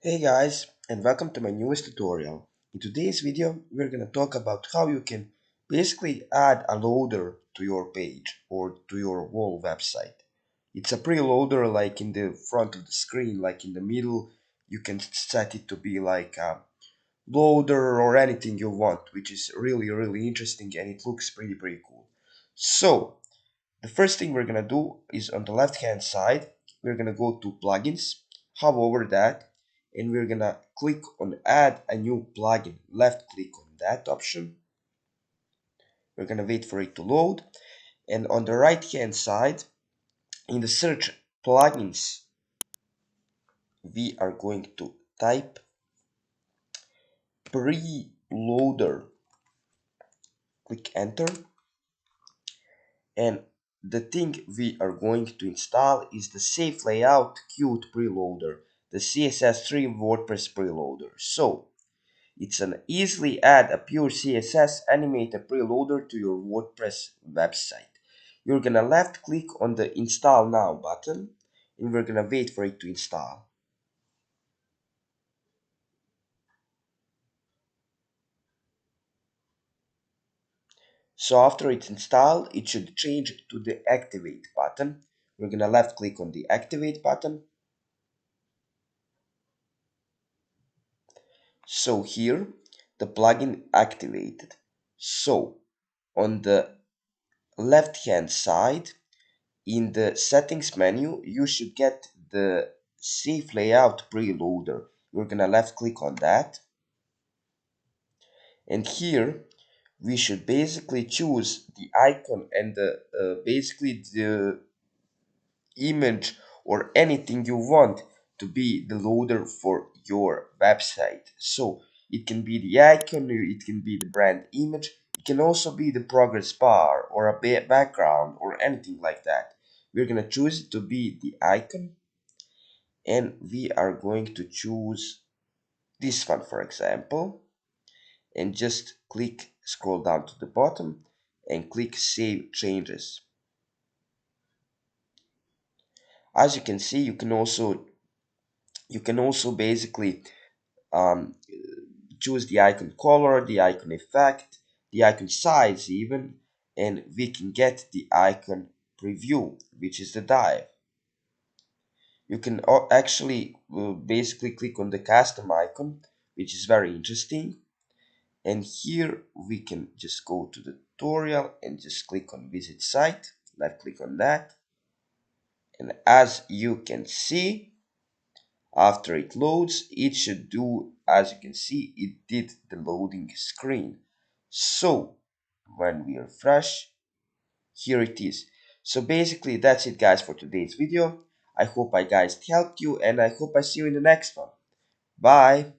Hey guys, and welcome to my newest tutorial. In today's video, we're gonna talk about how you can basically add a loader to your page or to your whole website. It's a preloader like in the front of the screen, like in the middle. You can set it to be like a loader or anything you want, which is really interesting and it looks pretty cool. So, the first thing we're gonna do is on the left hand side, we're gonna go to plugins, hover over that, and we're gonna click on add a new plugin. Left click on that option. We're gonna wait for it to load, and on the right hand side, in the search plugins, we are going to type Preloader. Click enter, and the thing we are going to install is the Safe Layout Qt Preloader, the CSS3 WordPress Preloader. So, it's an easily add a pure CSS animated preloader to your WordPress website. You're gonna left click on the Install Now button, and we're gonna wait for it to install. So after it's installed, it should change to the Activate button. We're gonna left click on the Activate button. So here, the plugin activated. So on the left hand side, in the settings menu, you should get the Safe Layout Preloader. We're gonna left click on that. And here, we should basically choose the icon and basically the image or anything you want to be the loader for your website. So it can be the icon, it can be the brand image, it can also be the progress bar or a background or anything like that. We're gonna choose it to be the icon, and we are going to choose this one, for example, and just click scroll down to the bottom and click save changes. As you can see, you can also basically um, choose the icon color, the icon effect, the icon size even, and we can get the icon preview, which is the dive. You can actually basically click on the custom icon, which is very interesting. And here we can just go to the tutorial and just click on visit site. Left click on that. And as you can see, after it loads, it should do, as you can see, it did the loading screen. So when we refresh, here it is. So basically that's it guys for today's video. I hope I guys helped you, and I hope I see you in the next one. Bye.